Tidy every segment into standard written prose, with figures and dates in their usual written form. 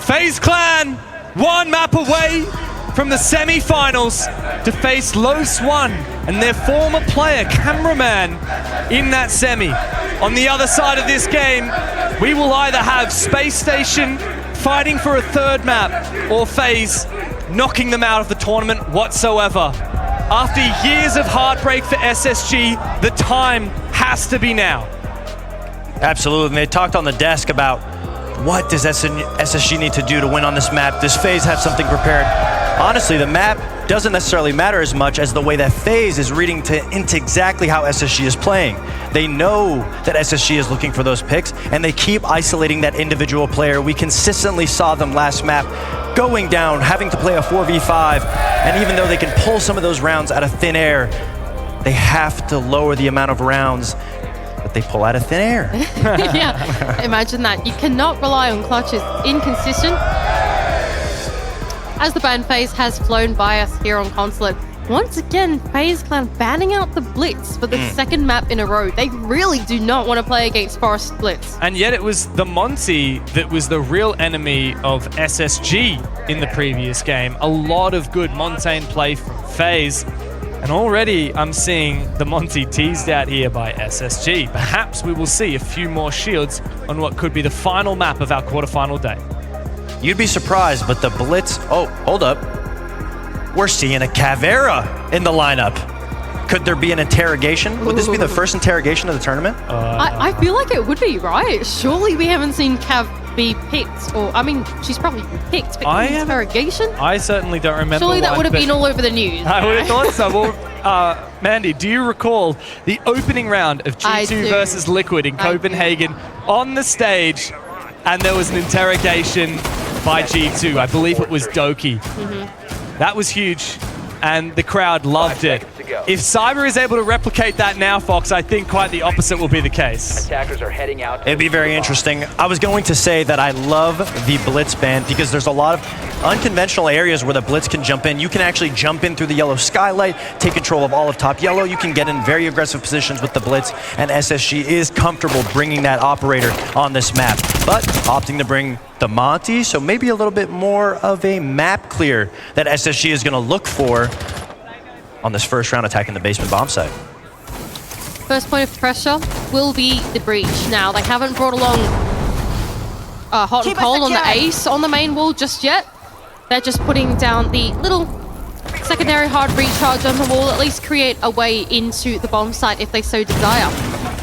FaZe Clan, one map away from the semi-finals to face Los One and their former player, Cameraman, in that semi. On the other side of this game, we will either have Space Station fighting for a third map or FaZe knocking them out of the tournament whatsoever. After years of heartbreak for SSG, the time has to be now. Absolutely, and they talked on the desk about what does SSG need to do to win on this map? Does FaZe have something prepared? Honestly, the map doesn't necessarily matter as much as the way that FaZe is reading into exactly how SSG is playing. They know that SSG is looking for those picks, and they keep isolating that individual player. We consistently saw them last map going down, having to play a 4v5, and even though they can pull some of those rounds out of thin air, they have to lower the amount of rounds that they pull out of thin air. Yeah, imagine that. You cannot rely on clutches. Inconsistent. As the ban phase has flown by us here on Consulate, once again, FaZe Clan banning out the Blitz for the second map in a row. They really do not want to play against Forest Blitz. And yet it was the Monty that was the real enemy of SSG in the previous game. A lot of good Montaigne play from FaZe. And already I'm seeing the Monty teased out here by SSG. Perhaps we will see a few more shields on what could be the final map of our quarterfinal day. You'd be surprised, but the Blitz, oh, hold up. We're seeing a Caveira in the lineup. Could there be an interrogation? Would this be the first interrogation of the tournament? I feel like it would be, right? Surely we haven't seen Cav be picked, or I mean, she's probably picked, but interrogation? I certainly don't remember. Surely that would have been all over the news. I would have thought so. Well, Mandy, do you recall the opening round of G2 versus Liquid in Copenhagen on the stage, and there was an interrogation by G2. I believe it was Doki. That was huge, and the crowd loved it. If Cyber is able to replicate that now, Fox, I think quite the opposite will be the case. Attackers are heading out. It'd be very interesting. I was going to say that I love the Blitz ban because there's a lot of unconventional areas where the Blitz can jump in. You can actually jump in through the yellow skylight, take control of all of top yellow. You can get in very aggressive positions with the Blitz, and SSG is comfortable bringing that operator on this map. But opting to bring the Monty, so maybe a little bit more of a map clear that SSG is going to look for on this first round attacking the basement bomb site. First point of pressure will be the breach. Now, they haven't brought along hot and cold on the ace on the main wall just yet. They're just putting down the little secondary hard recharge on the wall, at least create a way into the bomb site if they so desire.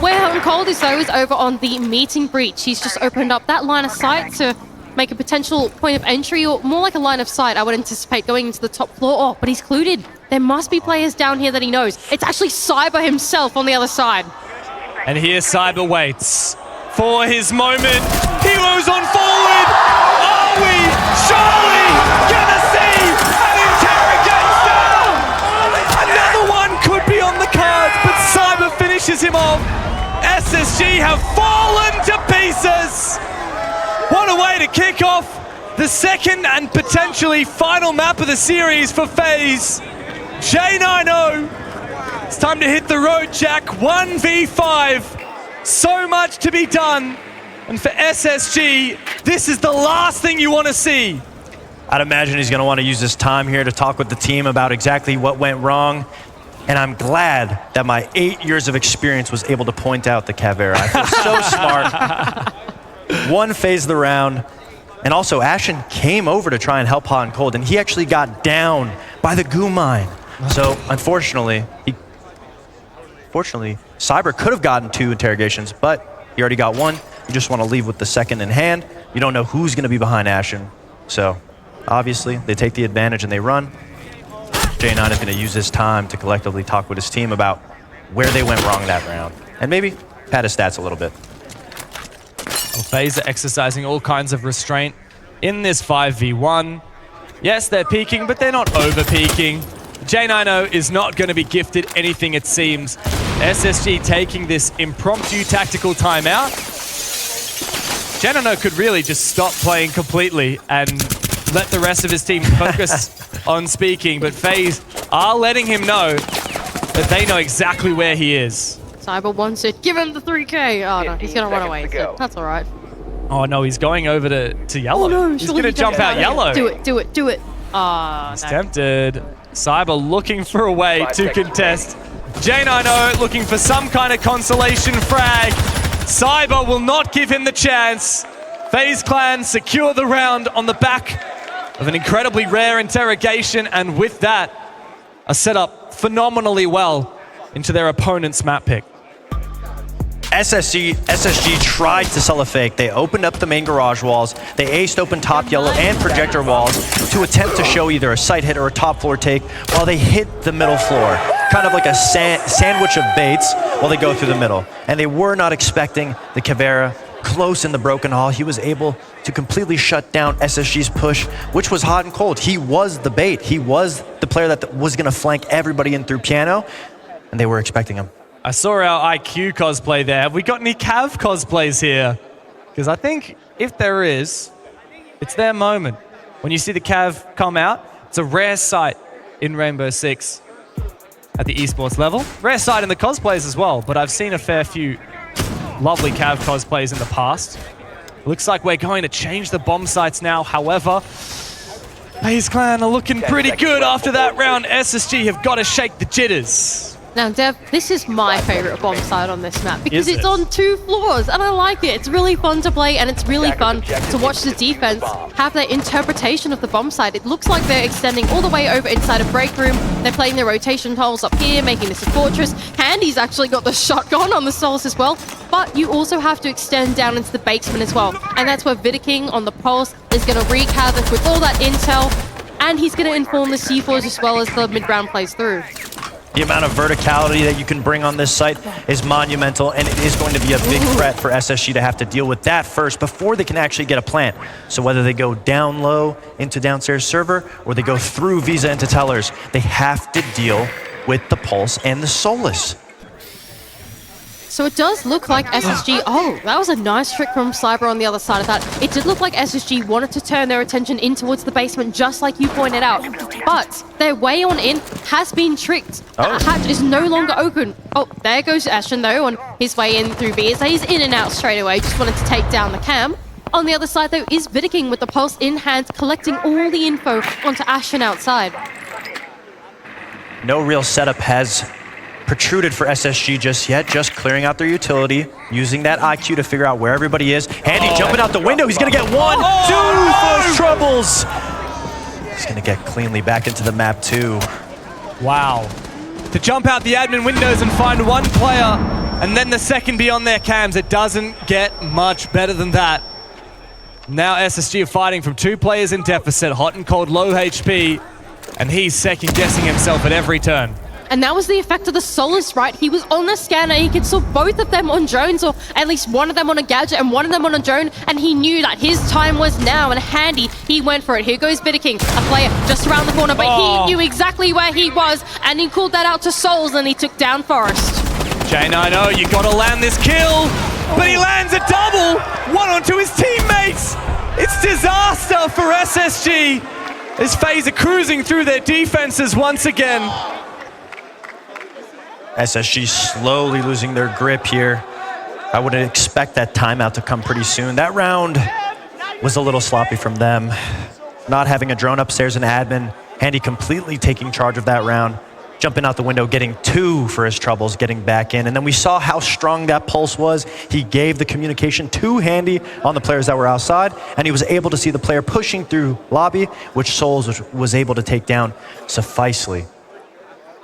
Where hot and cold is though is over on the meeting breach. He's just opened up that line of sight to make a potential point of entry, or more like a line of sight, I would anticipate, going into the top floor. Oh, but he's clued in. There must be players down here that he knows. It's actually Cyber himself on the other side. And here Cyber waits for his moment. Heroes on forward! Are we surely gonna see an interrogation? Another one could be on the cards, but Cyber finishes him off. SSG have fallen to pieces! What a way to kick off the second and potentially final map of the series for FaZe. J90, it's time to hit the road, Jack. 1v5. So much to be done. And for SSG, this is the last thing you want to see. I'd imagine he's going to want to use this time here to talk with the team about exactly what went wrong. And I'm glad that my 8 years of experience was able to point out the Caveira. I feel so smart. One phase of the round. And also, Ashen came over to try and help Hot and Cold, and he actually got down by the goo mine. So, unfortunately, Cyber could have gotten 2 interrogations, but he already got 1. You just want to leave with the second in hand. You don't know who's going to be behind Ashen. So, obviously, they take the advantage and they run. J9 is going to use this time to collectively talk with his team about where they went wrong that round. And maybe pad his stats a little bit. Well, FaZe are exercising all kinds of restraint in this 5v1. Yes, they're peaking, but they're over peaking. J90 is not going to be gifted anything, it seems. SSG taking this impromptu tactical timeout. J90 could really just stop playing completely and let the rest of his team focus on speaking, but FaZe are letting him know that they know exactly where he is. Cyber wants it. Give him the 3K. Oh no, he's going to run away. So that's all right. Oh no, he's going over to yellow. Oh no, he's going to jump out yellow. Do it, do it, do it. Ah, He's no. tempted. Cyber looking for a way to contest. J90 looking for some kind of consolation frag. Cyber will not give him the chance. FaZe Clan secure the round on the back of an incredibly rare interrogation, and with that, are set up phenomenally well into their opponent's map pick. SSG tried to sell a fake. They opened up the main garage walls. They aced open top yellow and projector walls to attempt to show either a site hit or a top floor take while they hit the middle floor. Kind of like a sandwich of baits while they go through the middle. And they were not expecting the Caveira close in the broken hall. He was able to completely shut down SSG's push, which was hot and cold. He was the bait. He was the player that was going to flank everybody in through piano, and they were expecting him. I saw our IQ cosplay there. Have we got any Cav cosplays here? Because I think if there is, it's their moment. When you see the Cav come out, it's a rare sight in Rainbow Six at the esports level. Rare sight in the cosplays as well, but I've seen a fair few lovely Cav cosplays in the past. Looks like we're going to change the bomb sites now. However, FaZe Clan are looking pretty good after that round. SSG have got to shake the jitters. Now, Dev, this is my favorite bomb site on this map because Is it's it? on 2 floors and I like it. It's really fun to play and it's really fun to watch the defense have their interpretation of the bomb site. It looks like they're extending all the way over inside a break room. They're playing their rotation holes up here, making this a fortress. Handy's actually got the shotgun on the stalls as well, but you also have to extend down into the basement as well. And that's where Vidiking on the pulse is going to wreak havoc with all that intel, and he's going to inform the C4s as well as the mid-round plays through. The amount of verticality that you can bring on this site is monumental, and it is going to be a big threat for SSG to have to deal with that first before they can actually get a plant. So whether they go down low into downstairs server or they go through Visa into tellers, they have to deal with the Pulse and the Solus. So it does look like SSG, oh, that was a nice trick from Cyber on the other side of that. It did look like SSG wanted to turn their attention in towards the basement, just like you pointed out. But their way on in has been tricked. That hatch is no longer open. Oh, there goes Ashen though, on his way in through VSA. He's in and out straight away, just wanted to take down the cam. On the other side though is Vidiking with the pulse in hand, collecting all the info onto Ashen outside. No real setup has protruded for SSG just yet, just clearing out their utility, using that IQ to figure out where everybody is. Handy jumping out the window. He's going to get 1, 2 first troubles. He's going to get cleanly back into the map too. Wow. To jump out the admin windows and find one player and then the second beyond their cams, it doesn't get much better than that. Now SSG are fighting from 2 players in deficit, hot and cold, low HP, and he's second guessing himself at every turn. And that was the effect of the Solus, right? He was on the scanner, he could saw both of them on drones, or at least one of them on a gadget and one of them on a drone, and he knew that his time was now, and Handy, he went for it. Here goes Vidiking, a player just around the corner, but he knew exactly where he was, and he called that out to Souls, and he took down Forest. J90, you gotta land this kill, but he lands a double, 1 onto his teammates. It's disaster for SSG, as FaZe are cruising through their defenses once again. SSG slowly losing their grip here. I would expect that timeout to come pretty soon. That round was a little sloppy from them. Not having a drone upstairs and admin. Handy completely taking charge of that round. Jumping out the window, getting 2 for his troubles, getting back in. And then we saw how strong that pulse was. He gave the communication to Handy on the players that were outside, and he was able to see the player pushing through lobby, which Souls was able to take down sufficely.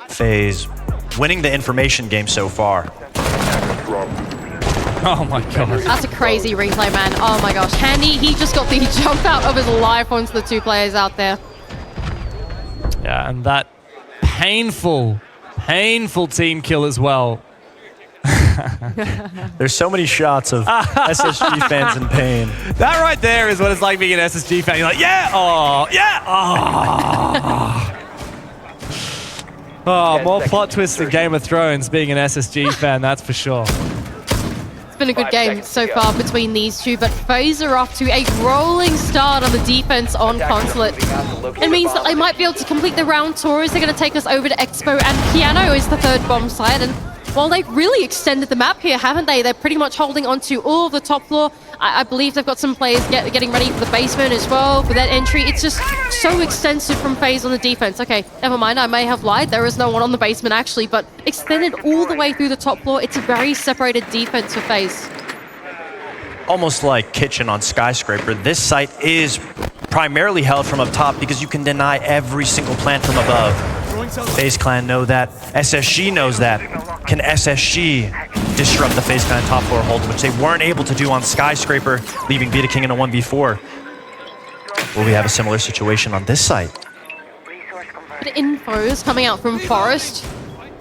FaZe winning the information game so far. Oh my god. That's a crazy replay, man. Oh my gosh. Handy, he just got the jump out of his life onto the 2 players out there. Yeah, and that painful team kill as well. There's so many shots of SSG fans in pain. That right there is what it's like being an SSG fan. You're like, yeah, oh, yeah, oh. Oh, more plot twists than Game of Thrones being an SSG fan, that's for sure. It's been a good game so far between these 2, but FaZe are off to a rolling start on the defense on Consulate. It means that they might be able to complete the round tour as they're going to take us over to Expo, and Piano is the 3rd bomb site, and Well, they've really extended the map here, haven't they? They're pretty much holding onto all of the top floor. I believe they've got some players getting ready for the basement as well, for that entry. It's just so extensive from FaZe on the defense. Okay, never mind, I may have lied. There is no one on the basement, actually, but extended all the way through the top floor. It's a very separated defense for FaZe. Almost like Kitchen on Skyscraper, this site is primarily held from up top because you can deny every single plant from above. FaZe Clan know that. SSG knows that. Can SSG disrupt the FaZe Clan top floor hold, which they weren't able to do on Skyscraper, leaving Vita King in a 1v4? Will we have a similar situation on this site? Infos coming out from Forest,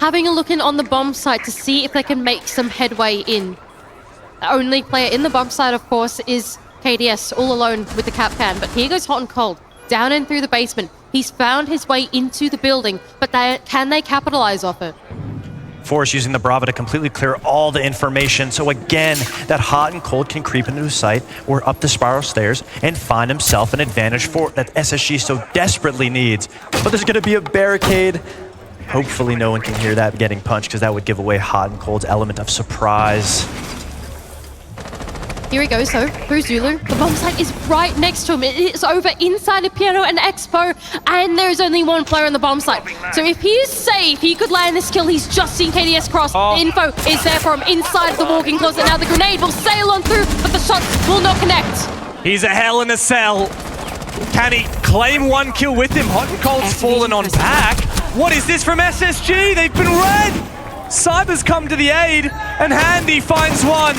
having a look in on the bomb site to see if they can make some headway in. The only player in the bomb site, of course, is KDS, all alone with the cap can. But here goes Hot and Cold, down and through the basement. He's found his way into the building, but can they capitalize off it? Forrest using the Brava to completely clear all the information. So again, that Hot and Cold can creep into his site or up the spiral stairs and find himself an advantage for that SSG so desperately needs. But there's going to be a barricade. Hopefully no one can hear that getting punched, because that would give away Hot and Cold's element of surprise. Here he goes, though, through Zulu. The bomb site is right next to him. It is over inside of Piano and Expo, and there's only one player on the bomb site. So if he is safe, he could land this kill. He's just seen KDS cross. The info is there for him inside the walk-in closet. Now the grenade will sail on through, but the shots will not connect. He's a hell in a cell. Can he claim one kill with him? Hot and Cold's fallen on back. What is this from SSG? They've been red. Cyber's come to the aid, and Handy finds one.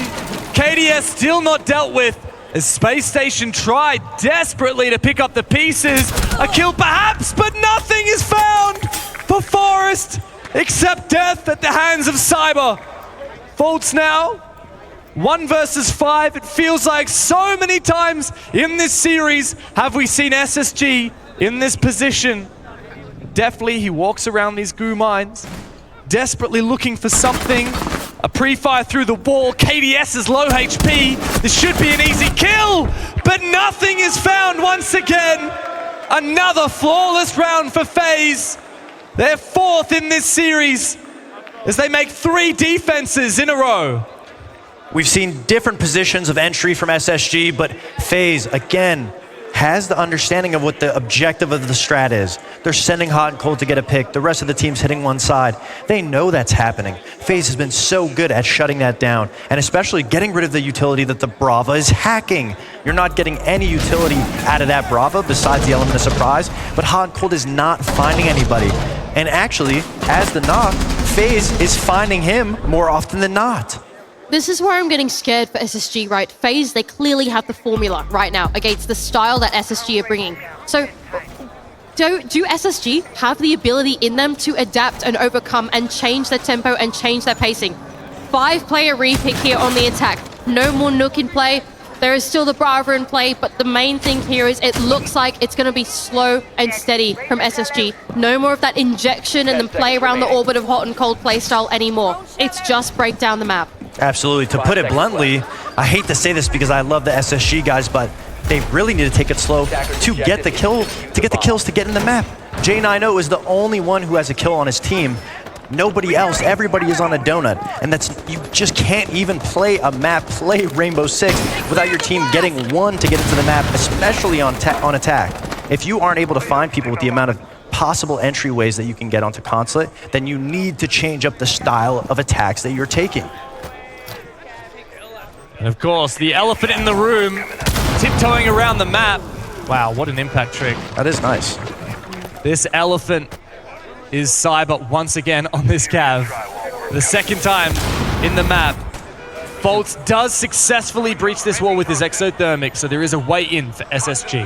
KDS still not dealt with, as Space Station tried desperately to pick up the pieces. A kill perhaps, but nothing is found for Forest except death at the hands of Cyber. Faults now, 1 versus 5. It feels like so many times in this series have we seen SSG in this position. Definitely he walks around these goo mines, desperately looking for something. A pre-fire through the wall. KDS is low HP. This should be an easy kill, but nothing is found once again. Another flawless round for FaZe. They're 4th in this series as they make 3 defenses in a row. We've seen different positions of entry from SSG, but FaZe, again, has the understanding of what the objective of the strat is. They're sending Hot and Cold to get a pick. The rest of the team's hitting one side. They know that's happening. FaZe has been so good at shutting that down, and especially getting rid of the utility that the Brava is hacking. You're not getting any utility out of that Brava besides the element of surprise, but Hot and Cold is not finding anybody. And actually, as the knock, FaZe is finding him more often than not. This is where I'm getting scared for SSG, right? FaZe, they clearly have the formula right now against the style that SSG are bringing. So do SSG have the ability in them to adapt and overcome and change their tempo and change their pacing? 5-player repick here on the attack. No more Nook in play. There is still the Brava in play, but the main thing here is it looks like it's going to be slow and steady from SSG. No more of that injection and then play around the orbit of Hot and Cold playstyle anymore. It's just break down the map. Absolutely. To put it bluntly, I hate to say this because I love the SSG guys, but they really need to take it slow to get the kills to get in the map. J90 is the only one who has a kill on his team. Nobody else, everybody is on a donut, and you just can't even play a map, play Rainbow Six without your team getting one to get into the map, especially on attack. If you aren't able to find people with the amount of possible entryways that you can get onto Consulate, then you need to change up the style of attacks that you're taking. And of course, the elephant in the room, tiptoeing around the map. Wow, what an impact trick. That is nice. This elephant is Cyber once again on this Cav. The second time in the map. Bolts does successfully breach this wall with his exothermic, so there is a way in for SSG.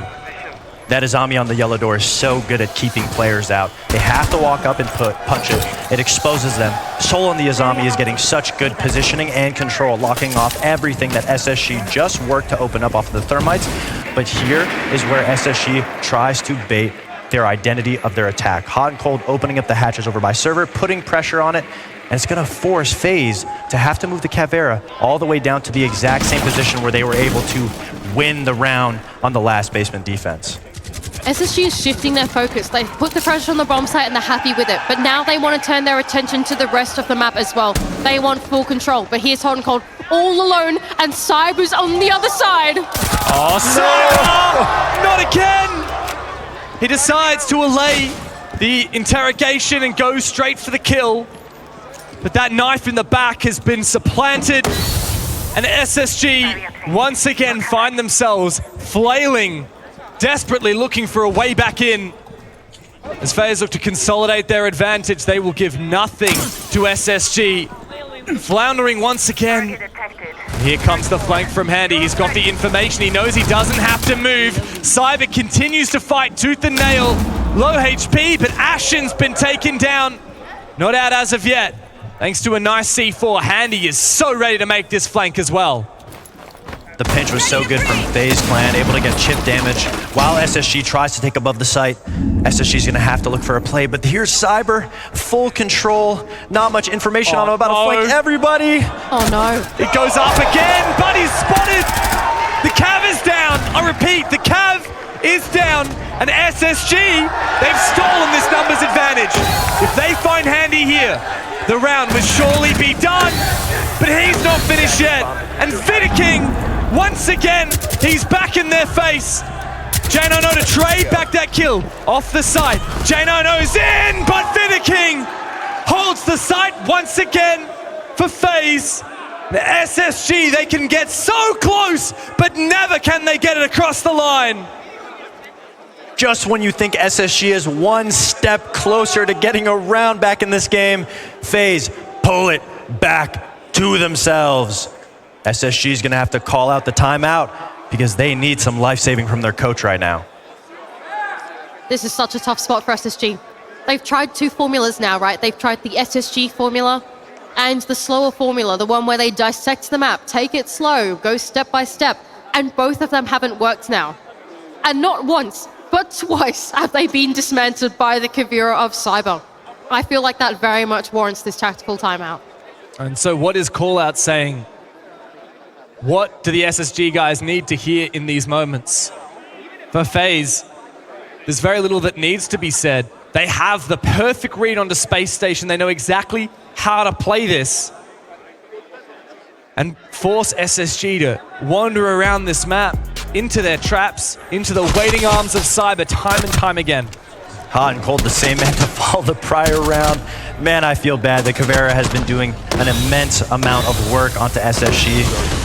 That Izami on the yellow door is so good at keeping players out. They have to walk up and punch it. It exposes them. Soul on the Izami is getting such good positioning and control, locking off everything that SSG just worked to open up off of the thermites. But here is where SSG tries to bait their identity of their attack. Hot and Cold opening up the hatches over by server, putting pressure on it, and it's going to force FaZe to have to move the Caveira all the way down to the exact same position where they were able to win the round on the last basement defense. SSG is shifting their focus. They've put the pressure on the bomb site and they're happy with it. But now they want to turn their attention to the rest of the map as well. They want full control. But here's Hot and Cold all alone, and Cyber's on the other side. Oh, Cyber! Not again! He decides to allay the interrogation and go straight for the kill. But that knife in the back has been supplanted. And SSG once again find themselves flailing, desperately looking for a way back in. As FaZe look to consolidate their advantage, they will give nothing to SSG. Floundering once again. Here comes the flank from Handy. He's got the information. He knows he doesn't have to move. Cyber continues to fight tooth and nail. Low HP, but Ashen's been taken down. Not out as of yet. Thanks to a nice C4, Handy is so ready to make this flank as well. The pinch was so good from FaZe Clan, able to get chip damage while SSG tries to take above the site. SSG's gonna have to look for a play, but here's Cyber, full control, not much information on him about a flank. Everybody! Oh no. It goes up again, but he's spotted! The Cav is down! I repeat, the Cav is down, and SSG, they've stolen this numbers advantage. If they find Handy here, the round will surely be done, but he's not finished yet. And Vidiking, once again, he's back in their face. J9O to trade back that kill off the site. J9O's in, but Vidiking holds the site once again for FaZe. The SSG, they can get so close, but never can they get it across the line. Just when you think SSG is one step closer to getting a round back in this game, FaZe pull it back to themselves. SSG is going to have to call out the timeout because they need some life-saving from their coach right now. This is such a tough spot for SSG. They've tried two formulas now, right? They've tried the SSG formula and the slower formula, the one where they dissect the map, take it slow, go step by step, and both of them haven't worked now. And not once, but twice have they been dismantled by the Caveira of Cyber. I feel like that very much warrants this tactical timeout. And so what is Callout saying? What do the SSG guys need to hear in these moments? For FaZe, there's very little that needs to be said. They have the perfect read onto Space Station. They know exactly how to play this and force SSG to wander around this map into their traps, into the waiting arms of Cyber time and time again. Hot and Cold, the same man to fall the prior round. Man, I feel bad that Caveira has been doing an immense amount of work onto SSG.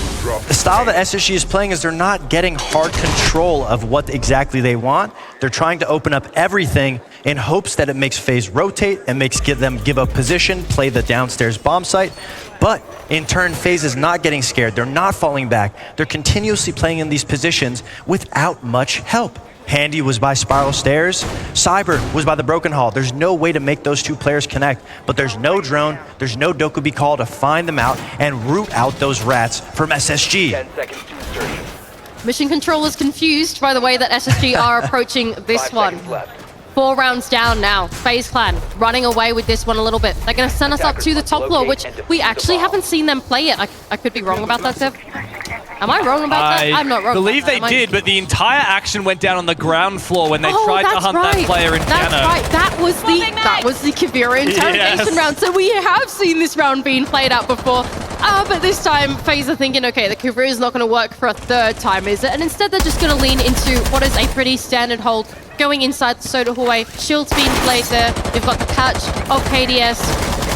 The style that SSG is playing is they're not getting hard control of what exactly they want. They're trying to open up everything in hopes that it makes FaZe rotate and makes them give up position, play the downstairs bomb site. But in turn, FaZe is not getting scared. They're not falling back. They're continuously playing in these positions without much help. Handy was by Spiral Stairs. Cyber was by the Broken Hall. There's no way to make those two players connect, but there's no drone, there's no Dokubi call to find them out and root out those rats from SSG. 10 seconds to insertion. Mission Control is confused by the way that SSG are approaching this 5 one. seconds left. 4 rounds down now. FaZe Clan running away with this one a little bit. They're going to send us up to the top floor, which we actually haven't seen them play yet. I could be wrong about that, Dev. Am I wrong about that? I'm not wrong. I believe they did, but the entire action went down on the ground floor when they tried to hunt that player in That's piano. right. That was the Caveira interrogation round. So we have seen this round being played out before. But this time, FaZe are thinking, okay, the Caveira is not going to work for a third time, is it? And instead, they're just going to lean into what is a pretty standard hold, going inside the soda hallway. Shield's being played there. We've got the patch of KDS.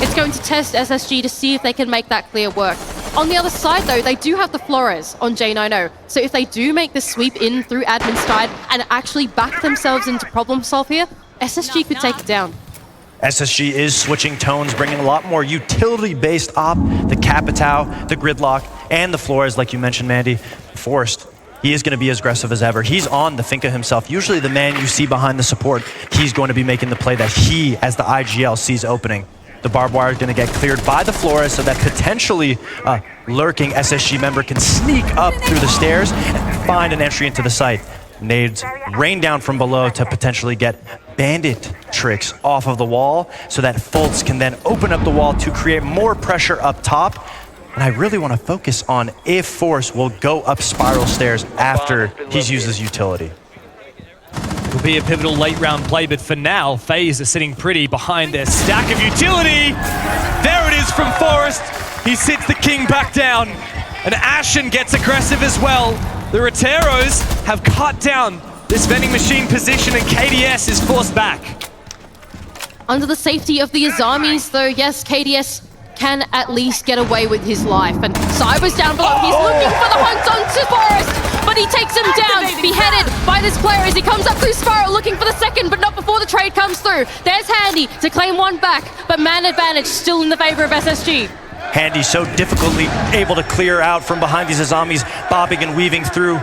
It's going to test SSG to see if they can make that clear work. On the other side, though, they do have the Flores on J9O. So if they do make the sweep in through admin side and actually back themselves into problem solve here, SSG could take it down. SSG is switching tones, bringing a lot more utility-based op, the Capitao, the Gridlock, and the Flores, like you mentioned, Mandy. Forrest, he is going to be as aggressive as ever. He's on the Finka himself. Usually the man you see behind the support, he's going to be making the play that he, as the IGL, sees opening. The barbed wire is going to get cleared by the Flores so that potentially lurking SSG member can sneak up through the stairs and find an entry into the site. Nades rain down from below to potentially get bandit tricks off of the wall so that Fultz can then open up the wall to create more pressure up top. And I really want to focus on if Force will go up Spiral Stairs after he's used his utility. Will be a pivotal late round play, but for now, FaZe are sitting pretty behind their stack of utility. There it is from Forest. He sits the king back down, and Ashen gets aggressive as well. The Roteros have cut down this vending machine position, and KDS is forced back. Under the safety of the Azamis, though, yes, KDS can at least get away with his life. And Cyber's down below. He's looking for the hunt onto Forest, but he takes him down, beheaded by this player as he comes up through Spiral, looking for the second, but not before the trade comes through. There's Handy to claim one back, but man advantage still in the favor of SSG. Handy so difficultly able to clear out from behind these Azamis, bobbing and weaving through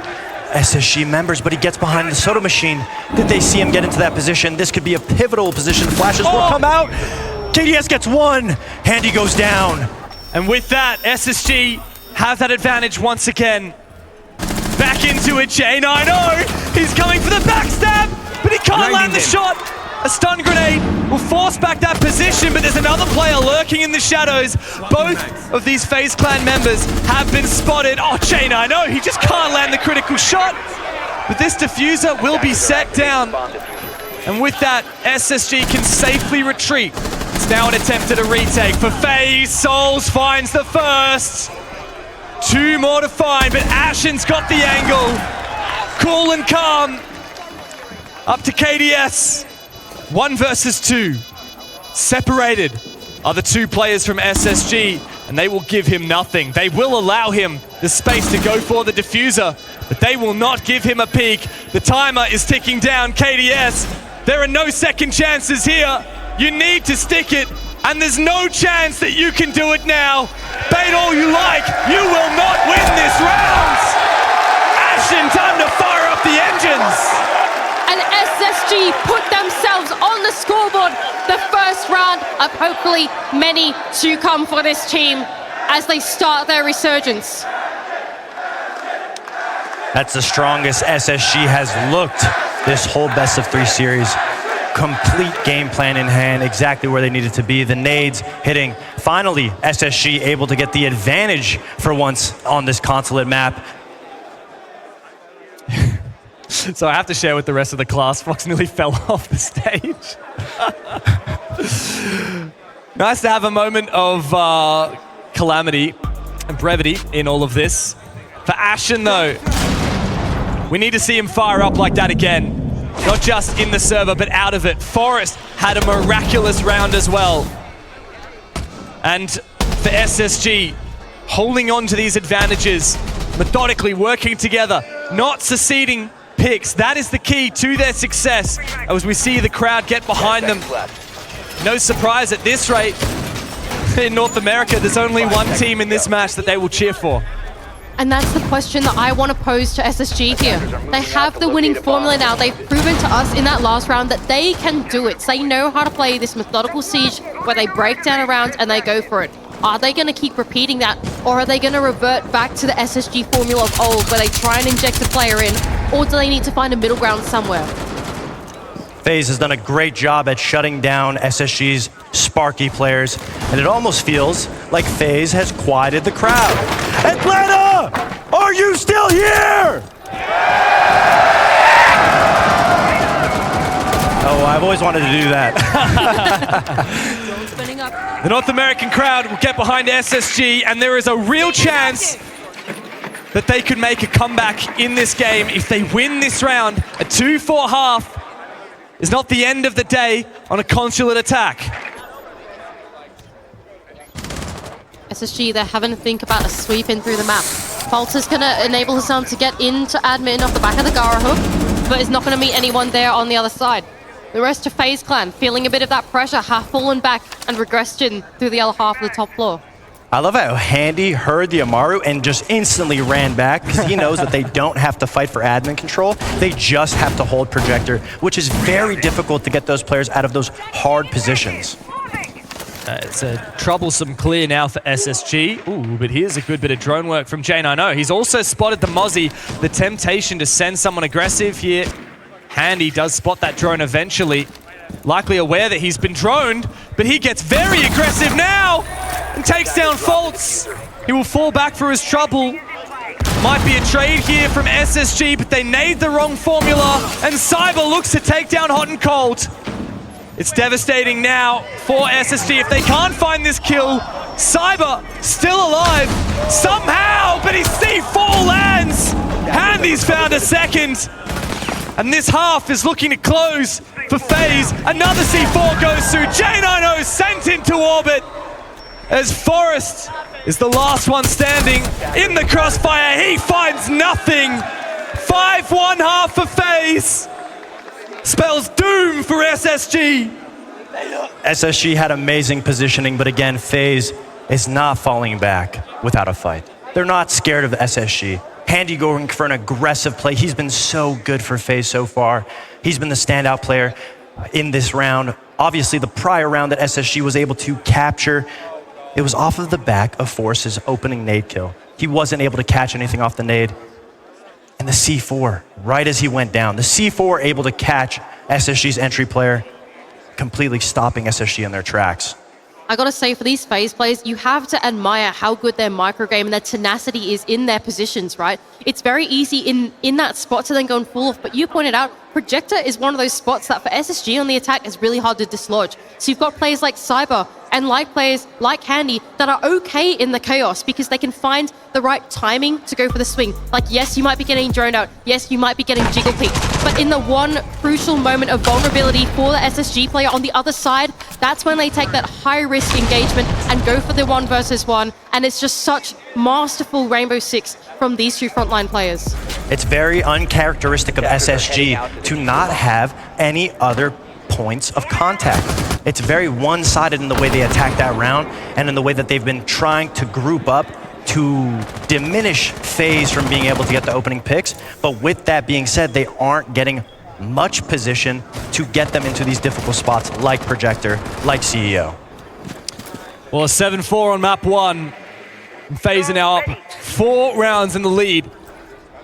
SSG members, but he gets behind the soda machine. Did they see him get into that position? This could be a pivotal position. Flashes will come out. KDS gets one. Handy goes down. And with that, SSG have that advantage once again. Back into it, J9O. He's coming for the backstab, but he can't land the shot. A stun grenade will force back that position, but there's another player lurking in the shadows. Both of these FaZe Clan members have been spotted. Oh, J9O, he just can't land the critical shot. But this diffuser will be set down. And with that, SSG can safely retreat. It's now an attempt at a retake for FaZe. Souls finds the first. Two more to find, but Ashen's got the angle. Cool and calm. Up to KDS. 1 versus 2. Separated are the two players from SSG, and they will give him nothing. They will allow him the space to go for the diffuser, but they will not give him a peek. The timer is ticking down. KDS, there are no second chances here. You need to stick it, and there's no chance that you can do it now. Bait all you like, you will not win this round. Ashen, time to fire up the engines. And SSG put themselves on the scoreboard. The first round of hopefully many to come for this team as they start their resurgence. That's the strongest SSG has looked this whole best of 3 series. Complete game plan in hand, exactly where they needed to be. The nades hitting. Finally, SSG able to get the advantage for once on this Consulate map. So I have to share with the rest of the class, Fox nearly fell off the stage. Nice to have a moment of calamity and brevity in all of this. For Ashen though, we need to see him fire up like that again. Not just in the server, but out of it. Forest had a miraculous round as well. And for SSG, holding on to these advantages, methodically working together, not seceding picks. That is the key to their success as we see the crowd get behind them. No surprise at this rate. In North America, there's only one team in this match that they will cheer for. And that's the question that I want to pose to SSG here. They have the winning formula now. They've proven to us in that last round that they can do it. They know how to play this methodical siege where they break down a round and they go for it. Are they going to keep repeating that, or are they going to revert back to the SSG formula of old where they try and inject a player in, or do they need to find a middle ground somewhere? FaZe has done a great job at shutting down SSG's sparky players, and it almost feels like FaZe has quieted the crowd. Atlanta, are you still here? Oh, I've always wanted to do that. The North American crowd will get behind SSG, and there is a real chance that they could make a comeback in this game if they win this round. A 2-4 half is not the end of the day on a Consulate attack. SSG, they're having to think about a sweep in through the map. Falter's going to enable his arm to get into admin off the back of the Gara hook, but is not going to meet anyone there on the other side. The rest of FaZe Clan feeling a bit of that pressure, have fallen back and regressed through the other half of the top floor. I love how Handy heard the Amaru and just instantly ran back because he knows that they don't have to fight for admin control. They just have to hold projector, which is very difficult to get those players out of those hard positions. It's a troublesome clear now for SSG. Ooh, but here's a good bit of drone work from J9O. He's also spotted the Mozzie, the temptation to send someone aggressive here. Handy does spot that drone eventually. Likely aware that he's been droned, but he gets very aggressive now and takes down Faults. He will fall back for his trouble. Might be a trade here from SSG, but they made the wrong formula, and Cyber looks to take down Hot and Cold. It's devastating now for SSG. If they can't find this kill, Cyber still alive somehow, but his C4 lands. Handy's found a second. And this half is looking to close for FaZe. Another C4 goes through. J90 sent into orbit as Forest is the last one standing in the crossfire. He finds nothing. 5-1 half for FaZe. Spells doom for SSG. SSG had amazing positioning, but again, FaZe is not falling back without a fight. They're not scared of SSG. Handy going for an aggressive play. He's been so good for FaZe so far. He's been the standout player in this round. Obviously, the prior round that SSG was able to capture, it was off of the back of Force's opening nade kill. He wasn't able to catch anything off the nade. And the C4, right as he went down, the C4 able to catch SSG's entry player, completely stopping SSG in their tracks. I gotta say, for these FaZe players, you have to admire how good their microgame and their tenacity is in their positions, right? It's very easy in that spot to then go and fall off, but you pointed out, Projector is one of those spots that for SSG on the attack is really hard to dislodge. So you've got players like Cyber and like players like Handy that are okay in the chaos because they can find the right timing to go for the swing. Like, yes, you might be getting droned out. Yes, you might be getting jiggle peeked. But in the one crucial moment of vulnerability for the SSG player on the other side, that's when they take that high-risk engagement and go for the 1v1. And it's just such masterful Rainbow Six from these two frontline players. It's very uncharacteristic of SSG to not have any other points of contact. It's very one-sided in the way they attack that round and in the way that they've been trying to group up to diminish FaZe from being able to get the opening picks. But with that being said, they aren't getting much position to get them into these difficult spots like Projector, like CEO. Well, a 7-4 on map 1. FaZe are now up 4 rounds in the lead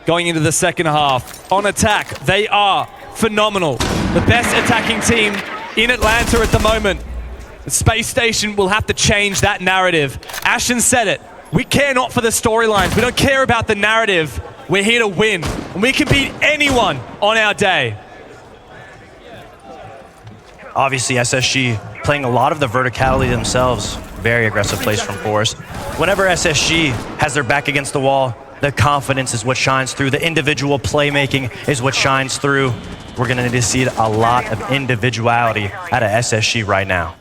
going into the second half. On attack, they are phenomenal. The best attacking team in Atlanta at the moment. The Space Station will have to change that narrative. Ashton said it. We care not for the storylines. We don't care about the narrative. We're here to win. And we can beat anyone on our day. Obviously, SSG playing a lot of the verticality themselves. Very aggressive plays from Force. Whenever SSG has their back against the wall, the confidence is what shines through. The individual playmaking is what shines through. We're going to need to see a lot of individuality out of SSG right now.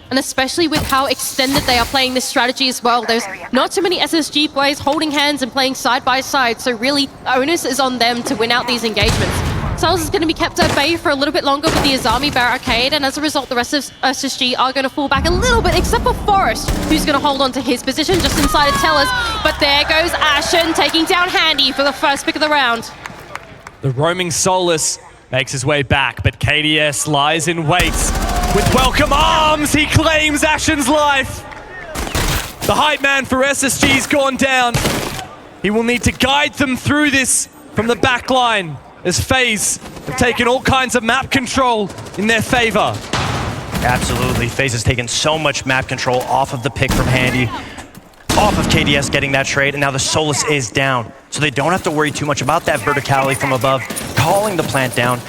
And especially with how extended they are playing this strategy as well. There's not too many SSG players holding hands and playing side by side. So really, the onus is on them to win out these engagements. Cells is going to be kept at bay for a little bit longer with the Azami barricade, and as a result, the rest of SSG are going to fall back a little bit, except for Forest, who's going to hold on to his position just inside of Tellers. But there goes Ashen, taking down Handy for the first pick of the round. The roaming Solus makes his way back, but KDS lies in wait. With welcome arms, he claims Ashen's life. The hype man for SSG's gone down. He will need to guide them through this from the back line, as FaZe have taken all kinds of map control in their favor. Absolutely, FaZe has taken so much map control off of the pick from Handy, off of KDS getting that trade, and now the Solus is down. So they don't have to worry too much about that verticality from above, calling the plant down.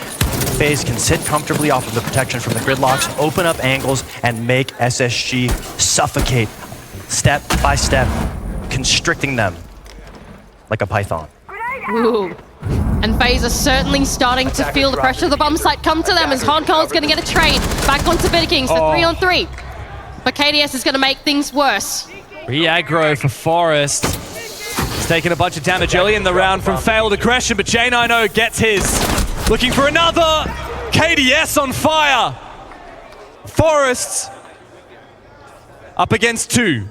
FaZe can sit comfortably off of the protection from the gridlocks, open up angles, and make SSG suffocate step by step, constricting them like a python. Ooh. And FaZe are certainly starting to feel the pressure of the bomb site come to them as Hardcore's going to get a trade back onto Bitterkings for 3-on-3. But KDS is going to make things worse. Re-aggro for Forest. He's taking a bunch of damage early in the round from failed aggression, but J90 gets his. Looking for another. KDS on fire. Forest up against 2.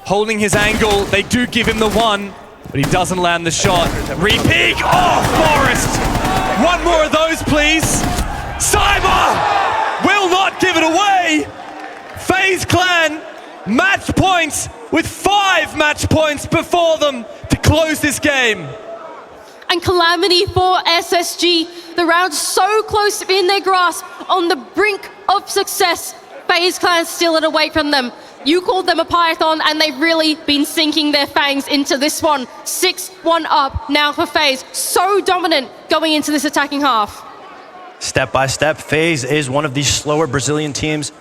Holding his angle. They do give him the 1. But he doesn't land the shot. Re-peek! Oh, Forest! One more of those, please! Cyber will not give it away! FaZe Clan, match points with 5 match points before them to close this game. And calamity for SSG. The round so close in their grasp, on the brink of success. FaZe Clan still at away from them. You called them a python, and they've really been sinking their fangs into this one. 6-1 up now for FaZe. So dominant going into this attacking half. Step by step, FaZe is one of these slower Brazilian teams.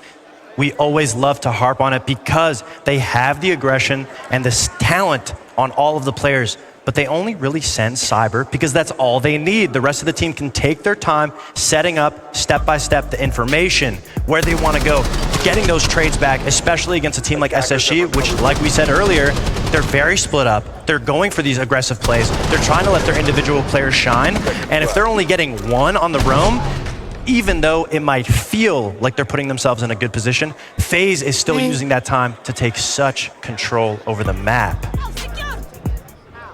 We always love to harp on it because they have the aggression and this talent on all of the players, but they only really send Cyber because that's all they need. The rest of the team can take their time setting up step by step the information, where they want to go, getting those trades back, especially against a team like SSG, which, like we said earlier, they're very split up. They're going for these aggressive plays. They're trying to let their individual players shine. And if they're only getting one on the roam, even though it might feel like they're putting themselves in a good position, FaZe is still using that time to take such control over the map.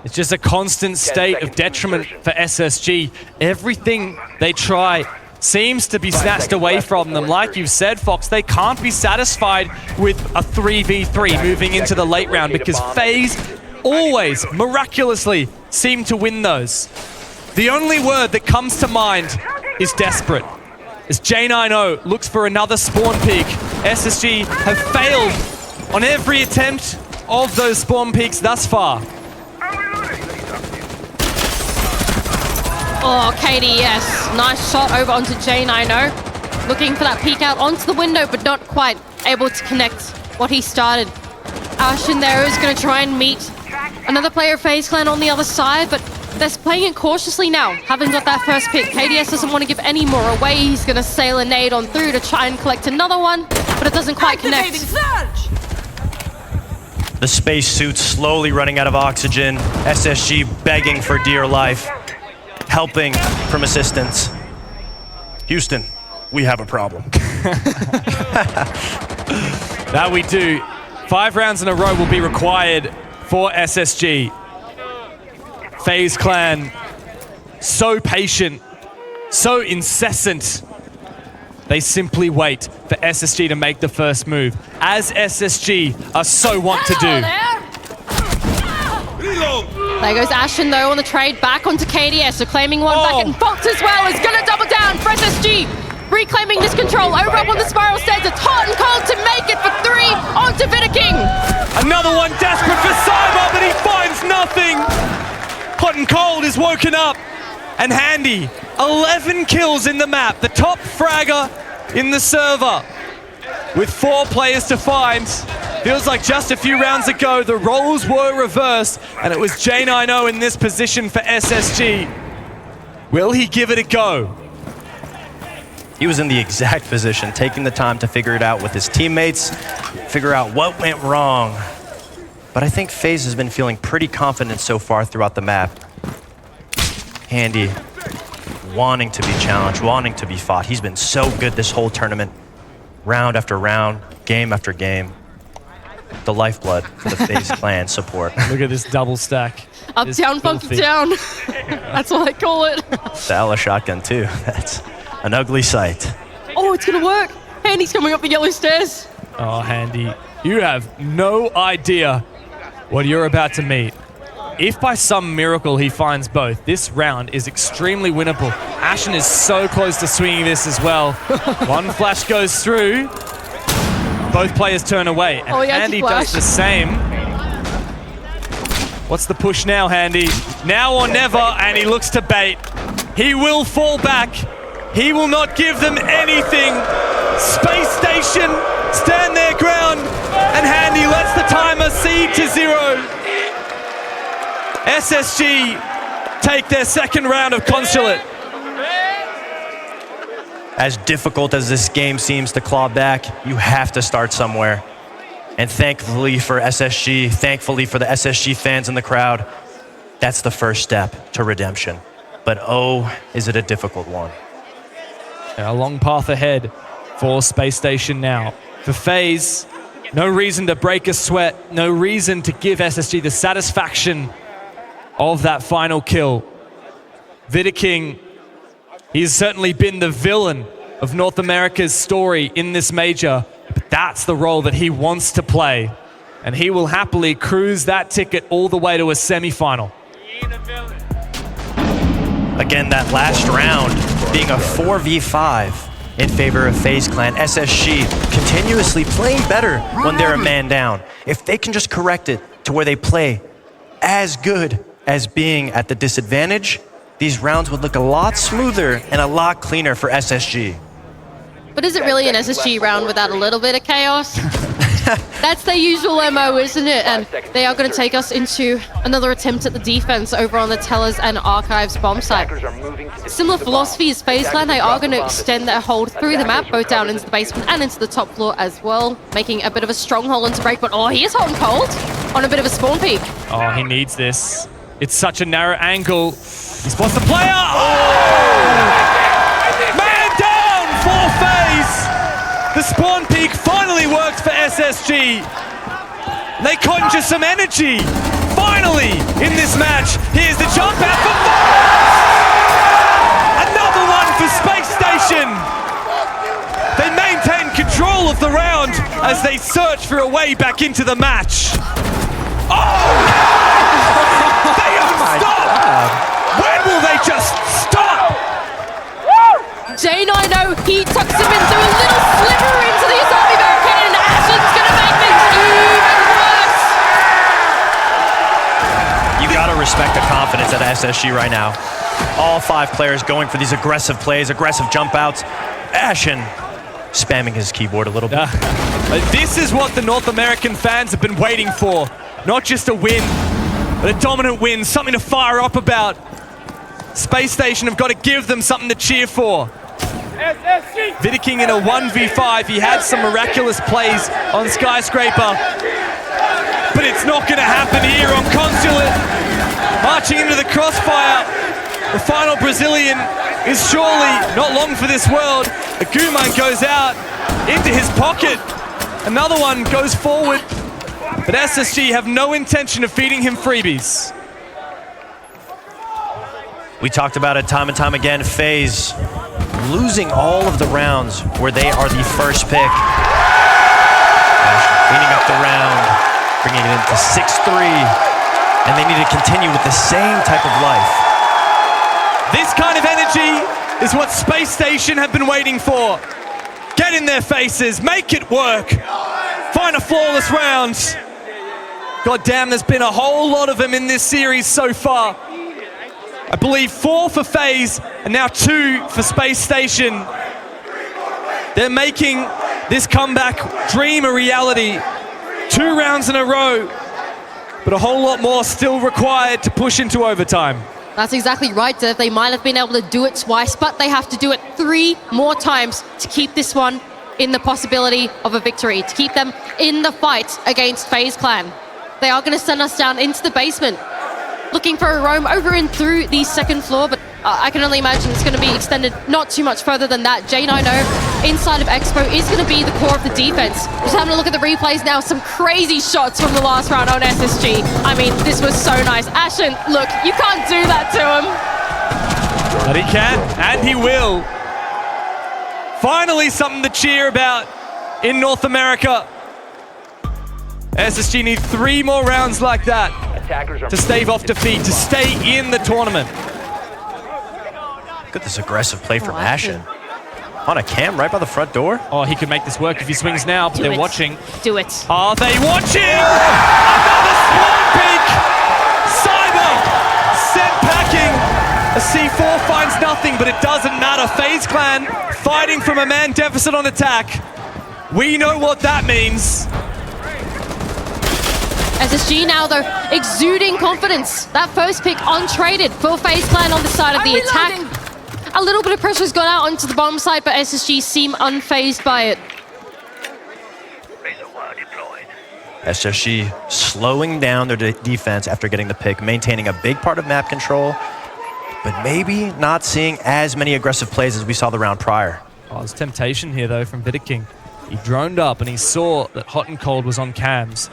It's just a constant state of detriment for SSG. Everything they try seems to be snatched away from them. Like you've said, Fox, they can't be satisfied with a 3v3 moving into the late round because FaZe always, miraculously, seem to win those. The only word that comes to mind is desperate. As J90 looks for another spawn peak, SSG have failed on every attempt of those spawn peaks thus far. Oh, KDS. Nice shot over onto J90. Looking for that peek out onto the window, but not quite able to connect what he started. Ashen there is going to try and meet another player of FaZe Clan on the other side, but they're playing it cautiously now, having got that first pick. KDS doesn't want to give any more away. He's going to sail a nade on through to try and collect another one, but it doesn't quite connect. The spacesuit's slowly running out of oxygen. SSG begging for dear life, helping from assistance. Houston, we have a problem. That we do. 5 rounds in a row will be required for SSG. FaZe Clan, so patient, so incessant. They simply wait for SSG to make the first move, as SSG are so want to do. There goes Ashen though on the trade back onto KDS, so claiming one back, and Fox as well is gonna double down for SSG. Reclaiming this control, over up on the spiral stairs, it's hot and cold to make it for 3 onto Vidaking. Another one desperate for Cyber, but he finds nothing. Hot and Cold is woken up, and Handy, 11 kills in the map, the top fragger in the server, with 4 players to find. Feels like just a few rounds ago, the roles were reversed, and it was J90 in this position for SSG. Will he give it a go? He was in the exact position, taking the time to figure it out with his teammates, figure out what went wrong. But I think FaZe has been feeling pretty confident so far throughout the map. Handy, wanting to be challenged, wanting to be fought. He's been so good this whole tournament, round after round, game after game. The lifeblood for the FaZe clan support. Look at this double stack. Uptown, funky town. That's what I call it. The Ella shotgun too. That's an ugly sight. Oh, it's gonna work. Handy's coming up the yellow stairs. Oh, Handy, you have no idea what you're about to meet. If by some miracle he finds both, this round is extremely winnable. Ashen is so close to swinging this as well. One flash goes through. Both players turn away, and Handy does the same. What's the push now, Handy? Now or never, and he looks to bait. He will fall back. He will not give them anything. Space Station stand their ground, and Handy lets the timer cede to 0. SSG take their second round of Consulate. As difficult as this game seems to claw back, you have to start somewhere. And thankfully for SSG, thankfully for the SSG fans in the crowd, that's the first step to redemption. But oh, is it a difficult one. A long path ahead for Space Station now. For FaZe, no reason to break a sweat, no reason to give SSG the satisfaction of that final kill. Vidaking, he's certainly been the villain of North America's story in this major, but that's the role that he wants to play, and he will happily cruise that ticket all the way to a semi-final. Again, that last round being a 4v5. in favor of FaZe Clan. SSG continuously playing better when they're a man down. If they can just correct it to where they play as good as being at the disadvantage, these rounds would look a lot smoother and a lot cleaner for SSG. But is it really an SSG round without a little bit of chaos? That's their usual MO, isn't it? And they are going to take us into another attempt at the defense over on the Tellers and Archives bomb site. Similar philosophy as FaZe Clan, they are going to extend their hold through the map, both down into the basement and into the top floor as well, making a bit of a stronghold into break. But oh, he is hot and cold on a bit of a spawn peak. Oh, he needs this. It's such a narrow angle. He spots the player. Oh! Man down for FaZe. The spawn peak finally works for SSG. They conjure some energy. Finally, in this match, here's the jump out for FaZe. Another one for Space Station. They maintain control of the round as they search for a way back into the match. Oh! They don't stop! When will they just stop? J9, he tucks him into a little sliver into the zombie barricade, and Ashen's gonna make things even worse! You gotta respect the confidence at SSG right now. All 5 players going for these aggressive plays, aggressive jump outs. Ashen spamming his keyboard a little bit. This is what the North American fans have been waiting for. Not just a win, but a dominant win, something to fire up about. Space Station have got to give them something to cheer for. Vidiking in a 1v5, he had some miraculous plays on Skyscraper, but it's not going to happen here on Consulate. Marching into the crossfire, the final Brazilian is surely not long for this world. A Guman goes out into his pocket. Another one goes forward, but SSG have no intention of feeding him freebies. We talked about it time and time again. FaZe losing all of the rounds where they are the first pick. Cleaning up the round, bringing it into 6-3, and they need to continue with the same type of life. This kind of energy is what Space Station have been waiting for. Get in their faces, make it work. Find a flawless round. God damn, there's been a whole lot of them in this series so far. I believe 4 for FaZe and now 2 for Space Station. They're making this comeback dream a reality. 2 rounds in a row, but a whole lot more still required to push into overtime. That's exactly right, Dev. They might have been able to do it twice, but they have to do it 3 more times to keep this one in the possibility of a victory, to keep them in the fight against FaZe Clan. They are going to send us down into the basement, looking for a roam over and through the second floor, but I can only imagine it's going to be extended not too much further than that. J9 inside of Expo is going to be the core of the defense. Just having a look at the replays now, some crazy shots from the last round on SSG. I mean, this was so nice. Ashen, look, you can't do that to him. But he can, and he will. Finally, something to cheer about in North America. SSG need 3 more rounds like that to stave off defeat, to stay in the tournament. Look at this aggressive play from Ashen. On a cam right by the front door. Oh, he could make this work if he swings now, but they're watching. Do it. Are they watching? Another spawn peak! Cyber sent packing. A C4 finds nothing, but it doesn't matter. FaZe Clan fighting from a man deficit on attack. We know what that means. SSG now, though, exuding confidence. That first pick untraded for FaZe Clan on the side of the attack. A little bit of pressure has gone out onto the bottom side, but SSG seem unfazed by it. SSG slowing down their defense after getting the pick, maintaining a big part of map control, but maybe not seeing as many aggressive plays as we saw the round prior. Oh, there's temptation here, though, from Vidiking. He droned up and he saw that Hot and Cold was on cams.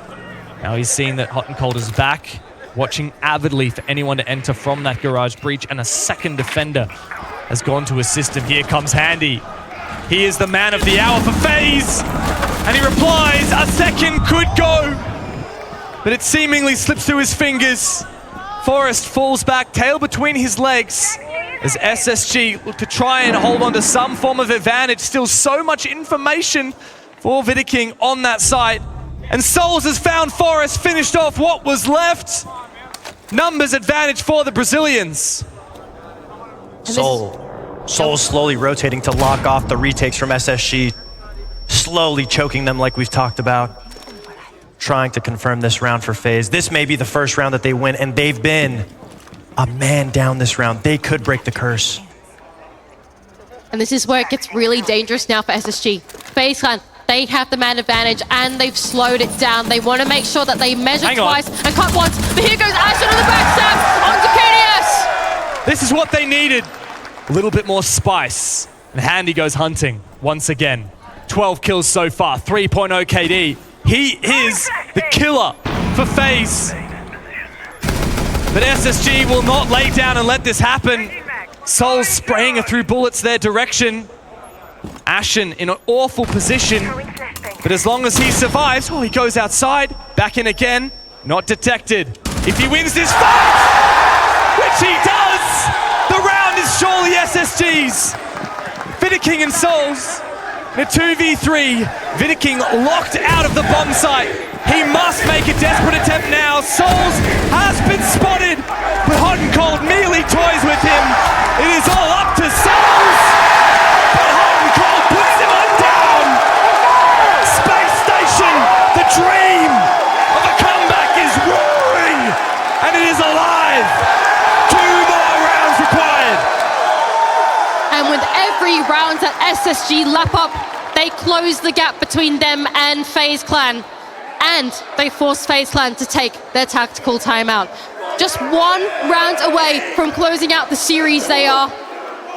Now he's seen that Hot and Cold is back, watching avidly for anyone to enter from that garage breach, and a second defender has gone to assist him. Here comes Handy. He is the man of the hour for FaZe, and he replies, a second could go, but it seemingly slips through his fingers. Forrest falls back, tail between his legs, As SSG look to try and hold on to some form of advantage. Still so much information for Vidiking on that side. And Souls has found Forest, finished off what was left. Numbers advantage for the Brazilians. Soul slowly rotating to lock off the retakes from SSG. Slowly choking them like we've talked about. Trying to confirm this round for FaZe. This may be the first round that they win, and they've been a man down this round. They could break the curse. And this is where it gets really dangerous now for SSG. FaZe Clan, they have the man advantage and they've slowed it down. They want to make sure that they measure twice and cut once. But here goes Ashen on the backstab onto KDS. This is what they needed. A little bit more spice. And Handy goes hunting once again. 12 kills so far, 3.0 KD. He is the killer for FaZe. But SSG will not lay down and let this happen. Souls spraying through bullets their direction. Ashen in an awful position. But as long as he survives, he goes outside, back in again, not detected. If he wins this fight, which he does, the round is surely SSG's. Vidiking and Souls in a 2v3. Vidiking locked out of the bomb site. He must make a desperate attempt now. Souls has been spotted, but Hot and Cold merely toys with him. It is all up to Souls, but Hot and Cold puts him on down. Space Station, the dream of a comeback is roaring, and it is alive. 2 more rounds required. And with every round that SSG lap up, they close the gap between them and FaZe Clan. And they force FaZe Clan to take their tactical timeout. Just 1 round away from closing out the series they are.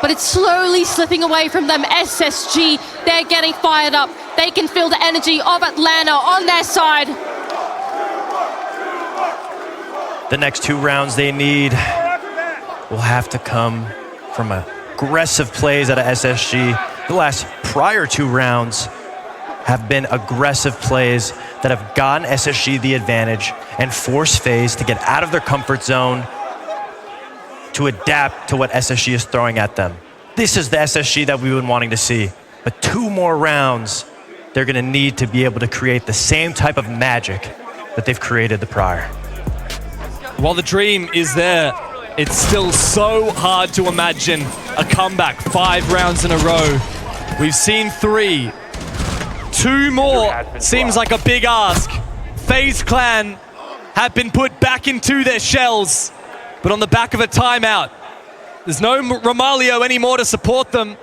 But it's slowly slipping away from them. SSG, they're getting fired up. They can feel the energy of Atlanta on their side. The next 2 rounds they need will have to come from aggressive plays out of SSG. The last prior 2 rounds have been aggressive plays that have gotten SSG the advantage and forced FaZe to get out of their comfort zone to adapt to what SSG is throwing at them. This is the SSG that we've been wanting to see. But 2 more rounds, they're gonna need to be able to create the same type of magic that they've created the prior. While the dream is there, it's still so hard to imagine a comeback 5 rounds in a row. We've seen 3. 2 more seems like a big ask. FaZe Clan have been put back into their shells, but on the back of a timeout. There's no Romalio anymore to support them.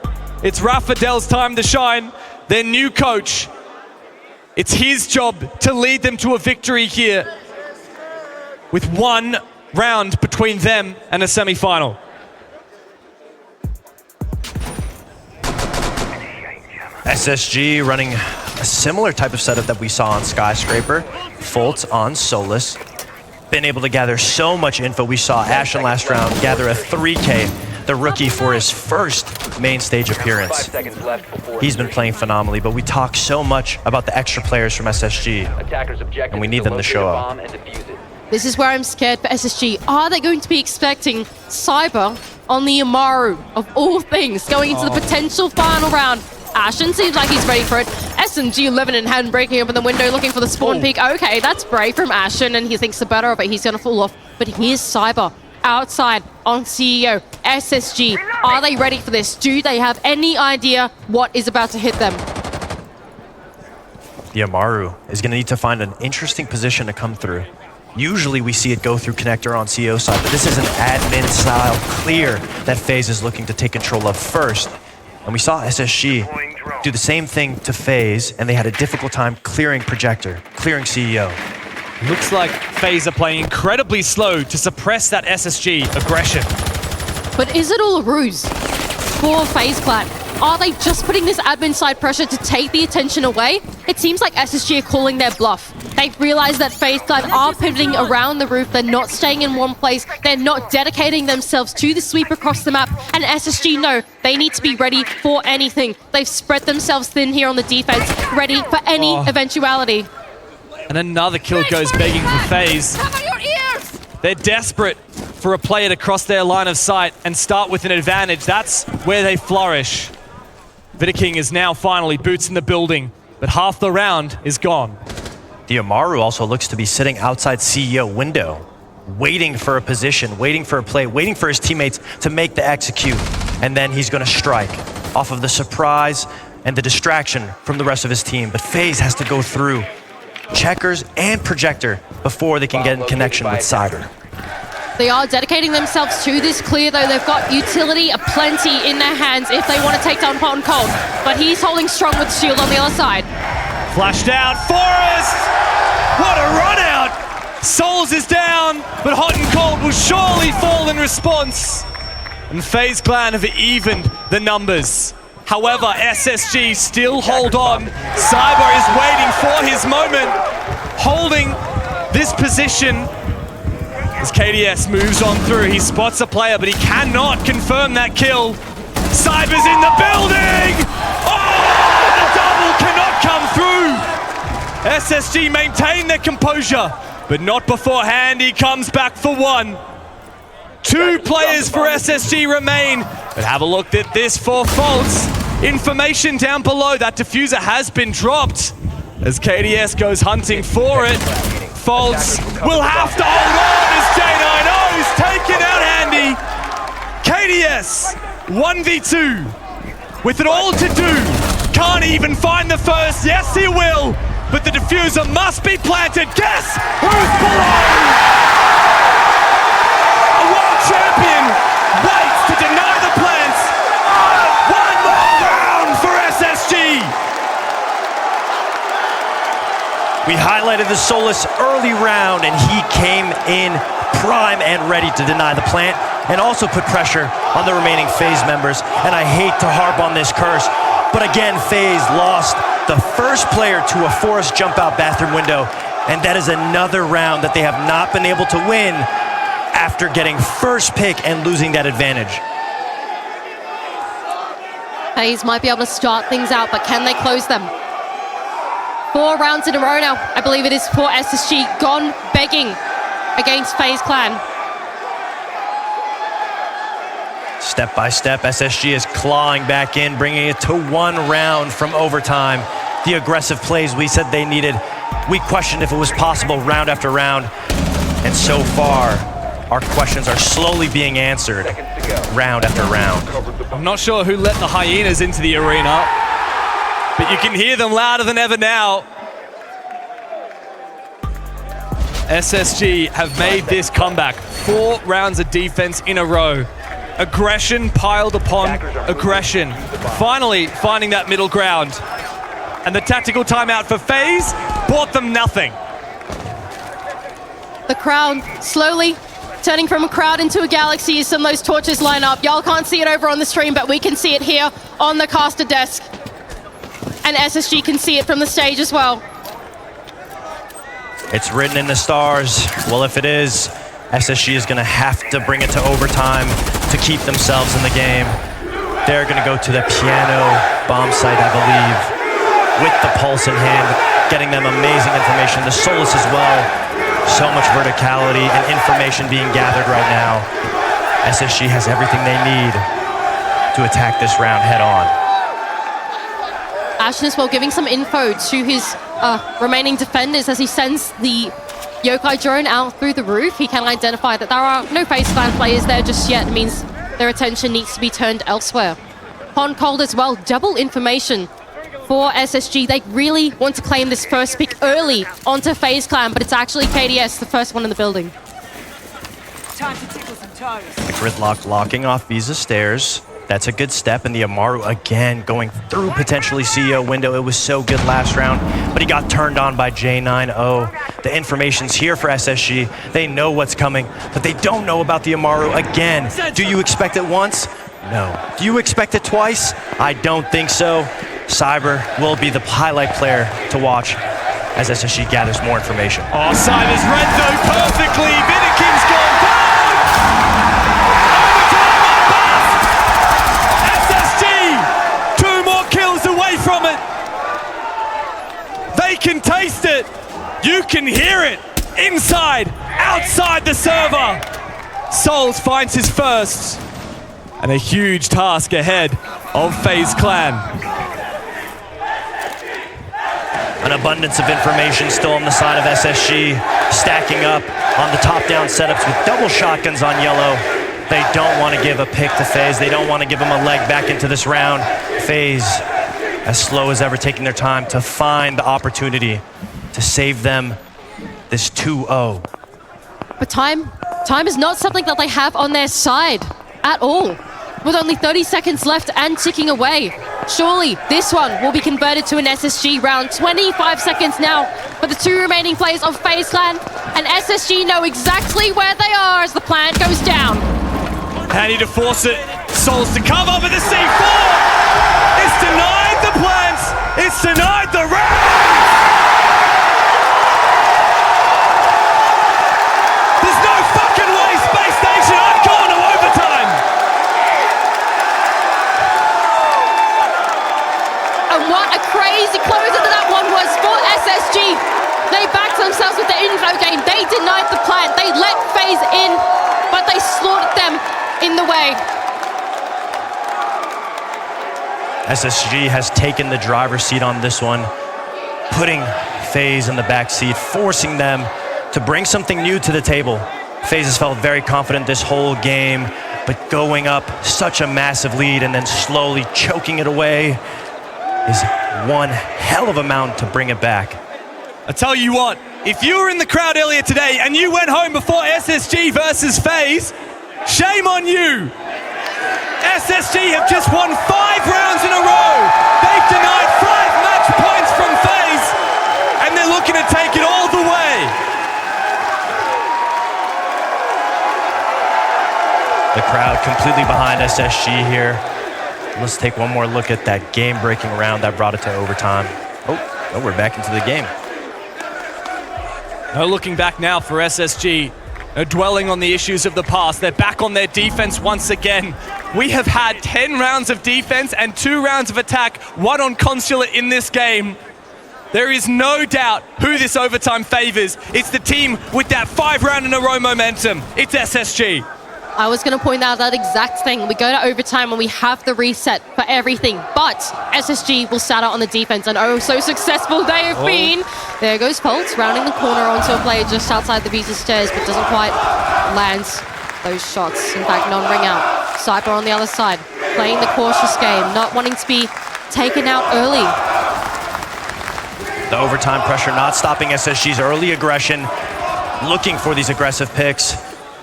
It's Rafadel's time to shine, their new coach. It's his job to lead them to a victory here with 1 round between them and a semi-final. SSG running a similar type of setup that we saw on Skyscraper. Fultz on Solus. Been able to gather so much info. We saw Ashen last round gather a 3K, the rookie for his first main stage appearance. He's been playing phenomenally, but we talk so much about the extra players from SSG, and we need them to show up. This is where I'm scared for SSG. Are they going to be expecting Cyber on the Amaru, of all things, going into the potential final round? Ashen seems like he's ready for it. SMG 11 in hand, breaking open the window, looking for the spawn peak. Okay, that's brave from Ashen, and he thinks the better of it. He's going to fall off. But here's Cyber outside on CEO. SSG, are they ready for this? Do they have any idea what is about to hit them? The Amaru is going to need to find an interesting position to come through. Usually we see it go through connector on CEO side, but this is an admin style clear that FaZe is looking to take control of first. And we saw SSG do the same thing to FaZe, and they had a difficult time clearing Projector, clearing CEO. Looks like FaZe are playing incredibly slow to suppress that SSG aggression. But is it all a ruse for FaZe Clan? Are they just putting this admin side pressure to take the attention away? It seems like SSG are calling their bluff. They've realized that FaZe Clan are pivoting around the roof. They're not staying in one place. They're not dedicating themselves to the sweep across the map. And SSG know they need to be ready for anything. They've spread themselves thin here on the defense, ready for any eventuality. And another kill goes begging for FaZe. They're desperate for a player to cross their line of sight and start with an advantage. That's where they flourish. Vidaking is now finally boots in the building, but half the round is gone. The Amaru also looks to be sitting outside CEO window, waiting for a position, waiting for a play, waiting for his teammates to make the execute, and then he's going to strike off of the surprise and the distraction from the rest of his team. But FaZe has to go through checkers and projector before they can get in connection with Cyber. They are dedicating themselves to this clear, though. They've got utility aplenty in their hands if they want to take down Hot and Cold. But he's holding strong with Shield on the other side. Flashed out, Forrest! What a run out! Souls is down, but Hot and Cold will surely fall in response. And FaZe Clan have evened the numbers. However, SSG still hold on. Cyber is waiting for his moment, holding this position as KDS moves on through. He spots a player, but he cannot confirm that kill. Cyber's in the building! Oh, the double cannot come through! SSG maintain their composure, but not beforehand. He comes back for one. 2 players for SSG remain, but have a look at this for Faults. Information down below, that diffuser has been dropped as KDS goes hunting for it. Faults will have to hold on as J9O is taken out handy. KDS, 1v2, with it all to do. Can't even find the first, yes he will, but the diffuser must be planted. Guess who's below? A world champion waits to deny the plants. One more round for SSG. We highlighted the Solus early round, and he came in prime and ready to deny the plant and also put pressure on the remaining FaZe members. And I hate to harp on this curse, but again, FaZe lost the first player to a forced jump out bathroom window, and that is another round that they have not been able to win after getting first pick and losing that advantage. FaZe might be able to start things out, but can they close them? 4 rounds in a row now, I believe it is, for SSG, gone begging against FaZe Clan. Step by step, SSG is clawing back in, bringing it to 1 round from overtime. The aggressive plays we said they needed, we questioned if it was possible round after round. And so far, our questions are slowly being answered round after round. I'm not sure who let the hyenas into the arena, but you can hear them louder than ever now. SSG have made this comeback. 4 rounds of defense in a row. Aggression piled upon aggression. Finally finding that middle ground. And the tactical timeout for FaZe bought them nothing. The crowd slowly turning from a crowd into a galaxy as some of those torches line up. Y'all can't see it over on the stream, but we can see it here on the caster desk. And SSG can see it from the stage as well. It's written in the stars. Well, if it is, SSG is going to have to bring it to overtime to keep themselves in the game. They're going to go to the piano bomb site, I believe, with the pulse in hand, getting them amazing information. The Solus as well. So much verticality and information being gathered right now. SSG has everything they need to attack this round head on. Ashen as well giving some info to his remaining defenders as he sends the Yokai drone out through the roof. He can identify that there are no FaZe Clan players there just yet. It means their attention needs to be turned elsewhere. Hot and Cold as well, double information for SSG. They really want to claim this first pick early onto FaZe Clan, but it's actually KDS, the first one in the building. Time to tickle some toes. The Gridlock locking off Visa stairs. That's a good step, and the Amaru again going through potentially CEO window. It was so good last round, but he got turned on by J9O. The information's here for SSG. They know what's coming, but they don't know about the Amaru again. Do you expect it once? No. Do you expect it twice? I don't think so. Cyber will be the highlight player to watch as SSG gathers more information. Oh, Cyber's read though perfectly. Vidaking's gone down. SSG, 2 more kills away from it. They can taste it. You can hear it inside, outside the server. Souls finds his first. And a huge task ahead of FaZe Clan. An abundance of information still on the side of SSG, stacking up on the top-down setups with double shotguns on yellow. They don't want to give a pick to FaZe. They don't want to give him a leg back into this round. FaZe, as slow as ever, taking their time to find the opportunity to save them this 2-0. But time is not something that they have on their side at all. With only 30 seconds left and ticking away. Surely this one will be converted to an SSG round. 25 seconds now for the two remaining players of FaZe Clan. And SSG know exactly where they are as the plant goes down. Handy to force it. Souls to cover with the C4. It's denied the plants. It's denied the round. There's no fucking way, Space Station. I'm going to overtime. And what a crazy closer to that one was for SSG. They backed themselves with the info game. They denied the plant. They let FaZe in, but they slaughtered them in the way. SSG has taken the driver's seat on this one, putting FaZe in the back seat, forcing them to bring something new to the table. FaZe has felt very confident this whole game, but going up such a massive lead and then slowly choking it away is one hell of a mountain to bring it back. I tell you what, if you were in the crowd earlier today and you went home before SSG versus FaZe, shame on you. SSG have just won 5 rounds in a row. They've denied 5 match points from FaZe, and they're looking to take it all the way. The crowd completely behind SSG here. Let's take one more look at that game-breaking round that brought it to overtime. Oh, we're back into the game. No looking back now for SSG. No dwelling on the issues of the past. They're back on their defense once again. We have had 10 rounds of defense and 2 rounds of attack, 1 on Consulate in this game. There is no doubt who this overtime favors. It's the team with that 5 round in a row momentum. It's SSG. I was going to point out that exact thing. We go to overtime and we have the reset for everything, but SSG will start out on the defense, and oh, so successful they have been. There goes Pulse, rounding the corner onto a player just outside the Visa stairs, but doesn't quite land those shots. In fact, non-ring out. Cyber on the other side, playing the cautious game, not wanting to be taken out early. The overtime pressure not stopping SSG's early aggression, looking for these aggressive picks.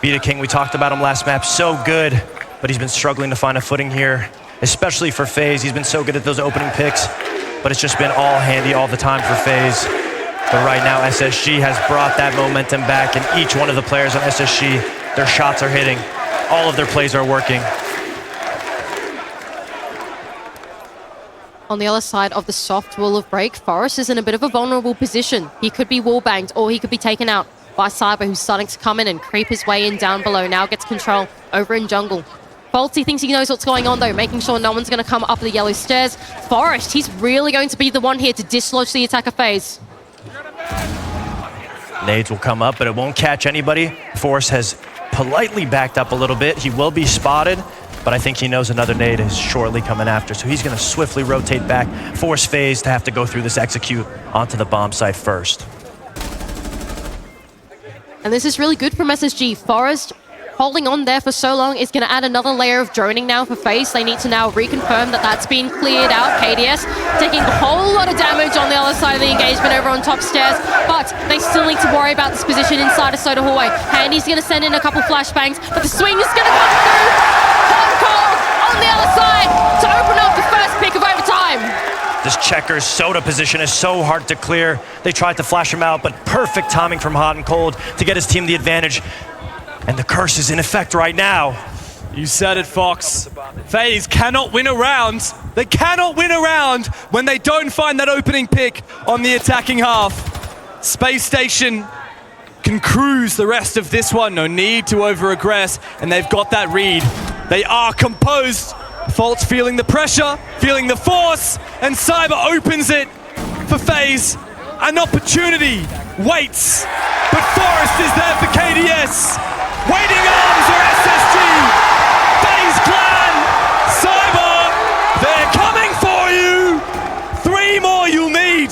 Beta King, we talked about him last map, so good, but he's been struggling to find a footing here, especially for FaZe. He's been so good at those opening picks, but it's just been all handy all the time for FaZe. But right now, SSG has brought that momentum back, and each one of the players on SSG, their shots are hitting. All of their plays are working. On the other side of the soft wall of break, Forest is in a bit of a vulnerable position. He could be wallbanged, or he could be taken out by Cyber, who's starting to come in and creep his way in down below. Now gets control over in jungle. Bolty thinks he knows what's going on though, making sure no one's going to come up the yellow stairs. Forest, he's really going to be the one here to dislodge the attacker phase. Nades will come up, but it won't catch anybody. Forest has politely backed up a little bit. He will be spotted, but I think he knows another nade is shortly coming after, so he's going to swiftly rotate back, force FaZe to have to go through this execute onto the bomb site first. And this is really good from SSG. Forest holding on there for so long is going to add another layer of droning now for FaZe. They need to now reconfirm that that's been cleared out. KDS taking a whole lot of damage on the other side of the engagement over on top stairs, but they still need to worry about this position inside of Soda Hallway. Handy's going to send in a couple flashbangs, but the swing is going to come through. Call on the other side to open up the first pick of overtime. This Checkers Soda position is so hard to clear. They tried to flash him out, but perfect timing from Hot and Cold to get his team the advantage. And the curse is in effect right now. You said it, Fox. FaZe cannot win a round. They cannot win a round when they don't find that opening pick on the attacking half. Space Station can cruise the rest of this one. No need to over-aggress, and they've got that read. They are composed. Fault's feeling the pressure, feeling the force, and Cyber opens it for FaZe. An opportunity waits, but Forest is there for KDS. Waiting arms are SSG. FaZe Clan. Cyber. They're coming for you. 3 more you'll need.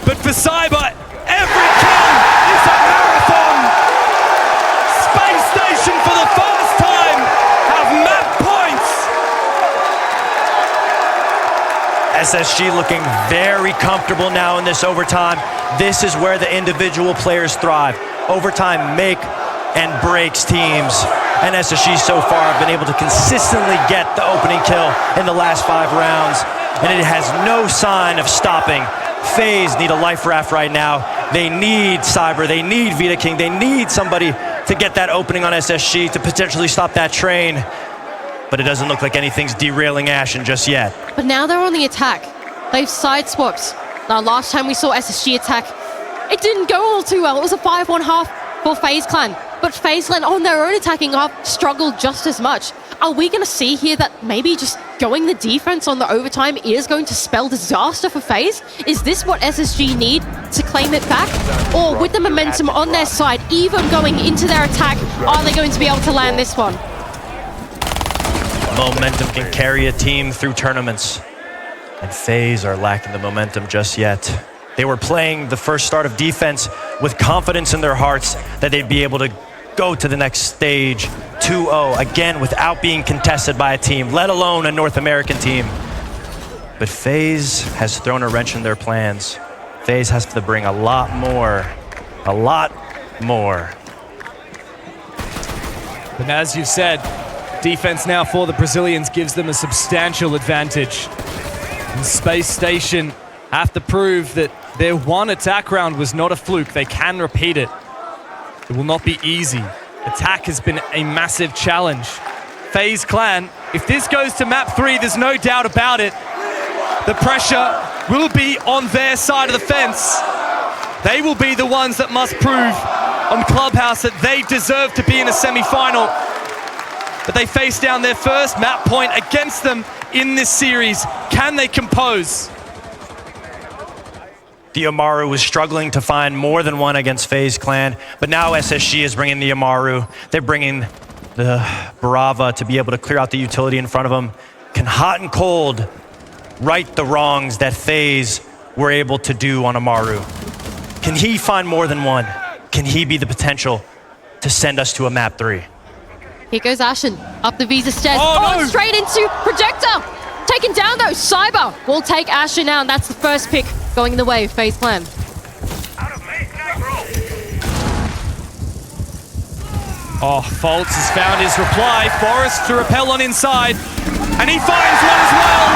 But for Cyber, every kill is a marathon. Space Station for the first time have map points. SSG looking very comfortable now in this overtime. This is where the individual players thrive. Overtime make and breaks teams. And SSG so far have been able to consistently get the opening kill in the last 5 rounds. And it has no sign of stopping. FaZe need a life raft right now. They need Cyber, they need Vita King, they need somebody to get that opening on SSG to potentially stop that train. But it doesn't look like anything's derailing Ashen just yet. But now they're on the attack. They've sideswapped. Now, last time we saw SSG attack, it didn't go all too well. It was a 5-1 half for FaZe Clan. But FaZe Clan on their own attacking half struggled just as much. Are we going to see here that maybe just going the defense on the overtime is going to spell disaster for FaZe? Is this what SSG need to claim it back? Or with the momentum on their side, even going into their attack, are they going to be able to land this one? Momentum can carry a team through tournaments. And FaZe are lacking the momentum just yet. They were playing the first start of defense with confidence in their hearts that they'd be able to go to the next stage 2-0, again without being contested by a team, let alone a North American team. But FaZe has thrown a wrench in their plans. FaZe has to bring a lot more. But as you said, defense now for the Brazilians gives them a substantial advantage. And Space Station have to prove that their one attack round was not a fluke. They can repeat it. It will not be easy. Attack has been a massive challenge. FaZe Clan, if this goes to map 3, there's no doubt about it. The pressure will be on their side of the fence. They will be the ones that must prove on Clubhouse that they deserve to be in a semi-final. But they face down their first map point against them in this series. Can they compose? The Amaru was struggling to find more than one against FaZe Clan, but now SSG is bringing the Amaru. They're bringing the Barava to be able to clear out the utility in front of them. Can hot and cold right the wrongs that FaZe were able to do on Amaru? Can he find more than one? Can he be the potential to send us to a map 3? Here goes Ashen up the Visa stairs. Oh, no. Straight into Projector. Taken down though. Cyber will take Ashen out. And that's the first pick going the way of FaZe Clan. Oh, Foltz has found his reply. Forrest to repel on inside. And he finds one as well.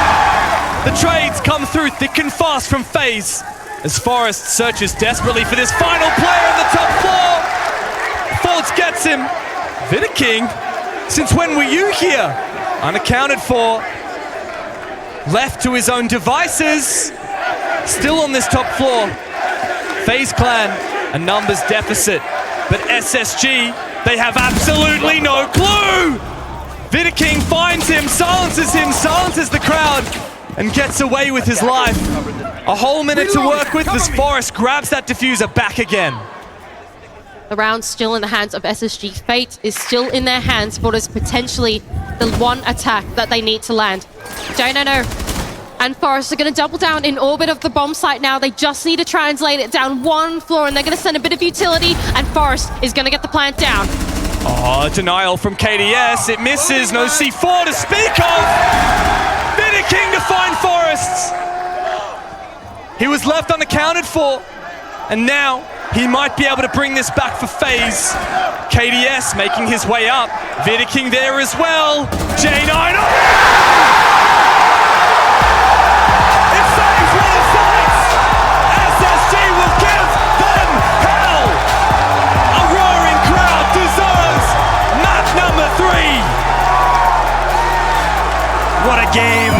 The trades come through thick and fast from FaZe as Forrest searches desperately for this final player on the top floor. Foltz gets him. Vita King, since when were you here? Unaccounted for. Left to his own devices. Still on this top floor. FaZe Clan, a numbers deficit. But SSG, they have absolutely no clue! Vita King finds him, silences the crowd, and gets away with his life. A whole minute to work with as Forrest grabs that diffuser back again. The round's still in the hands of SSG. Fate is still in their hands for this potentially the one attack that they need to land. No. And Forrest are going to double down in orbit of the bomb site now. They just need to translate it down one floor, and they're going to send a bit of utility, and Forrest is going to get the plant down. Oh, denial from KDS. It misses. No C4 to speak of. Vita King to find Forrest. He was left unaccounted for, and now he might be able to bring this back for FaZe. KDS making his way up. Vita King there as well. J9. Oh!